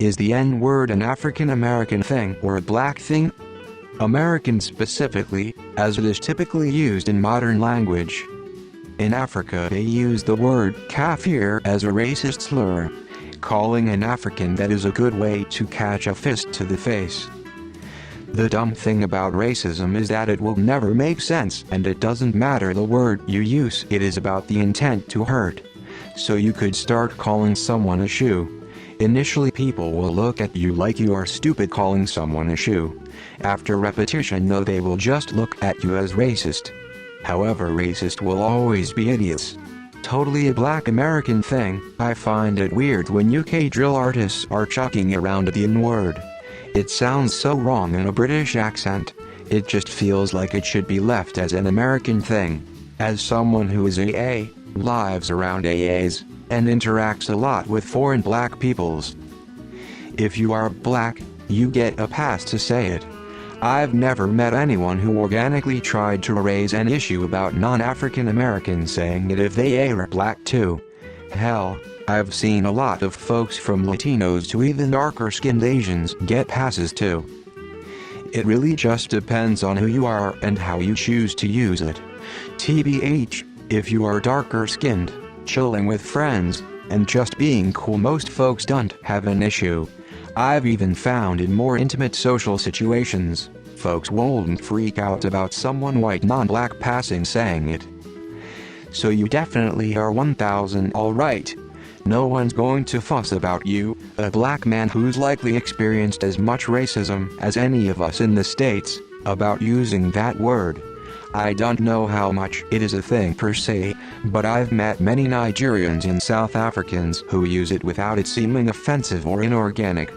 Is the N-word an African American thing or a black thing? American specifically, as it is typically used in modern language. In Africa they use the word kafir as a racist slur. Calling an African that is a good way to catch a fist to the face. The dumb thing about racism is that it will never make sense, and it doesn't matter the word you use, it is about the intent to hurt. So you could start calling someone a shoe. Initially people will look at you like you are stupid calling someone a shoe. After repetition though they will just look at you as racist. However, racist will always be idiots. Totally a black American thing. I find it weird when UK drill artists are chucking around the N-word. It sounds so wrong in a British accent. It just feels like it should be left as an American thing. As someone who is AA, lives around AAs, and interacts a lot with foreign black peoples. If you are black, you get a pass to say it. I've never met anyone who organically tried to raise an issue about non-African Americans saying it if they are black too. Hell, I've seen a lot of folks from Latinos to even darker-skinned Asians get passes too. It really just depends on who you are and how you choose to use it. TBH, if you are darker-skinned, chilling with friends, and just being cool, most folks don't have an issue. I've even found in more intimate social situations, folks won't freak out about someone white non-black passing saying it. So you definitely are 1000 alright. No one's going to fuss about you, a black man who's likely experienced as much racism as any of us in the States, about using that word. I don't know how much it is a thing per se, but I've met many Nigerians and South Africans who use it without it seeming offensive or inorganic.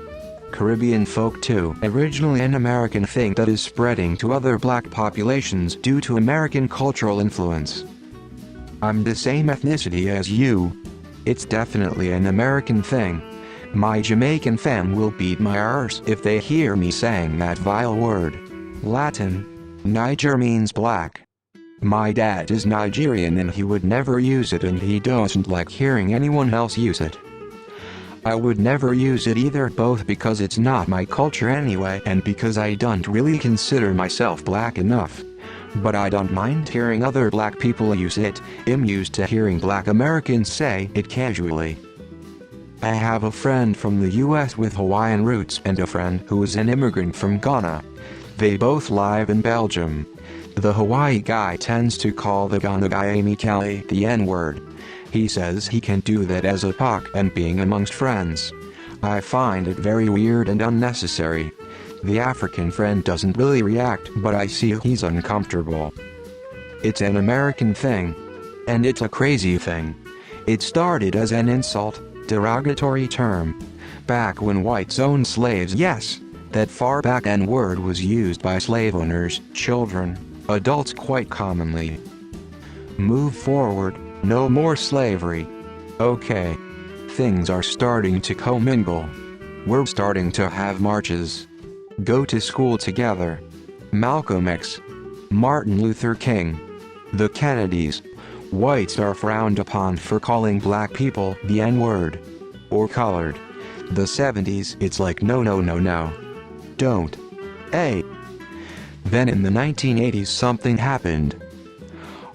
Caribbean folk too, originally an American thing that is spreading to other black populations due to American cultural influence. I'm the same ethnicity as you. It's definitely an American thing. My Jamaican fam will beat my arse if they hear me saying that vile word. Latin. Niger means black. My dad is Nigerian and he would never use it, and he doesn't like hearing anyone else use it. I would never use it either, both because it's not my culture anyway and because I don't really consider myself black enough. But I don't mind hearing other black people use it. I'm used to hearing black Americans say it casually. I have a friend from the US with Hawaiian roots and a friend who is an immigrant from Ghana. They both live in Belgium. The Hawaii guy tends to call the Ghana guy amically the N-word. He says he can do that as a POC and being amongst friends. I find it very weird and unnecessary. The African friend doesn't really react, but I see he's uncomfortable. It's an American thing. And it's a crazy thing. It started as an insult, derogatory term. Back when whites owned slaves, yes. That far back N-word was used by slave owners, children, adults quite commonly. Move forward, no more slavery. Okay. Things are starting to commingle. We're starting to have marches. Go to school together. Malcolm X. Martin Luther King. The Kennedys. Whites are frowned upon for calling black people the N-word. Or colored. The 70s, it's like no. Don't. Then in the 1980s something happened.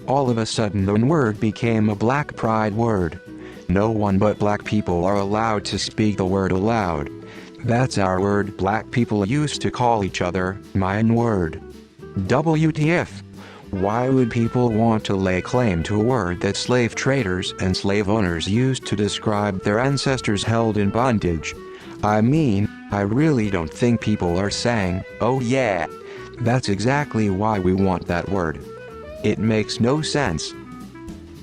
All of a sudden the N-word became a black pride word. No one but black people are allowed to speak the word aloud. That's our word black people used to call each other, my N-word. WTF? Why would people want to lay claim to a word that slave traders and slave owners used to describe their ancestors held in bondage? I mean, I really don't think people are saying, oh yeah, that's exactly why we want that word. It makes no sense.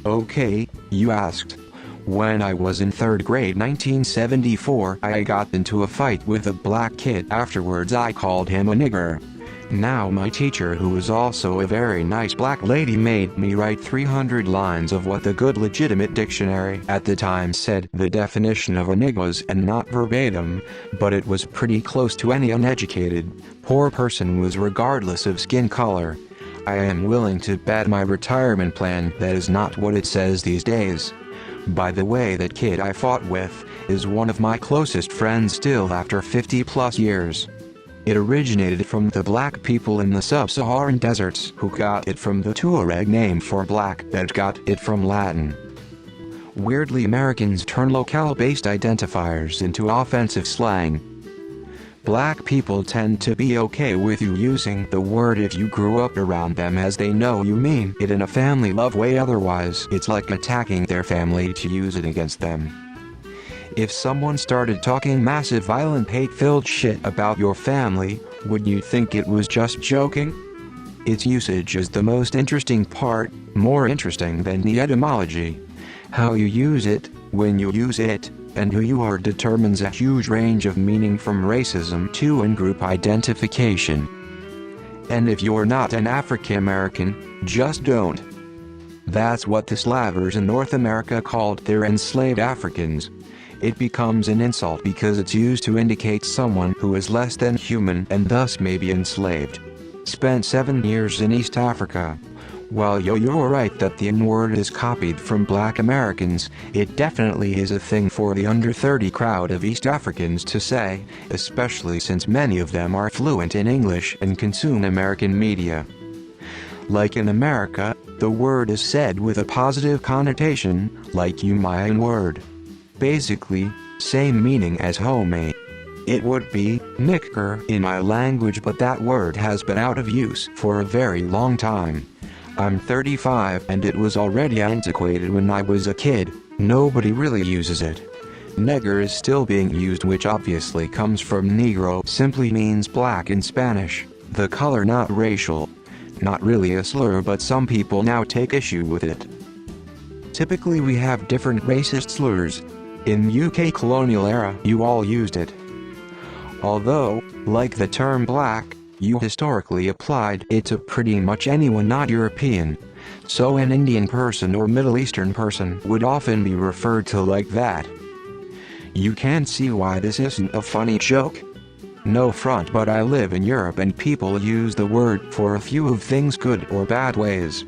Okay, you asked. When I was in 3rd grade 1974, I got into a fight with a black kid. Afterwards I called him a nigger. Now my teacher, who was also a very nice black lady, made me write 300 lines of what the Good Legitimate Dictionary at the time said the definition of a nigger was, and not verbatim, but it was pretty close to any uneducated, poor person was regardless of skin color. I am willing to bet my retirement plan that is not what it says these days. By the way, that kid I fought with, is one of my closest friends still after 50 plus years. It originated from the black people in the sub-Saharan deserts who got it from the Tuareg name for black that got it from Latin. Weirdly, Americans turn locale-based identifiers into offensive slang. Black people tend to be okay with you using the word if you grew up around them, as they know you mean it in a family love way, otherwise it's like attacking their family to use it against them. If someone started talking massive violent hate-filled shit about your family, would you think it was just joking? Its usage is the most interesting part, more interesting than the etymology. How you use it, when you use it, and who you are determines a huge range of meaning, from racism to in-group identification. And if you're not an African American, just don't. That's what the slavers in North America called their enslaved Africans. It becomes an insult because it's used to indicate someone who is less than human and thus may be enslaved. Spent 7 years in East Africa. While you're right that the N-word is copied from black Americans, it definitely is a thing for the under 30 crowd of East Africans to say, especially since many of them are fluent in English and consume American media. Like in America, the word is said with a positive connotation, like you my N-word. Basically, same meaning as homie. It would be nigger in my language, but that word has been out of use for a very long time. I'm 35 and it was already antiquated when I was a kid. Nobody really uses it. Nigger is still being used, which obviously comes from negro, simply means black in Spanish, the color, not racial. Not really a slur, but some people now take issue with it. Typically we have different racist slurs. In UK colonial era, you all used it. Although, like the term black, you historically applied it to pretty much anyone not European. So an Indian person or Middle Eastern person would often be referred to like that. You can see why this isn't a funny joke. No front, but I live in Europe and people use the word for a few of things, good or bad ways.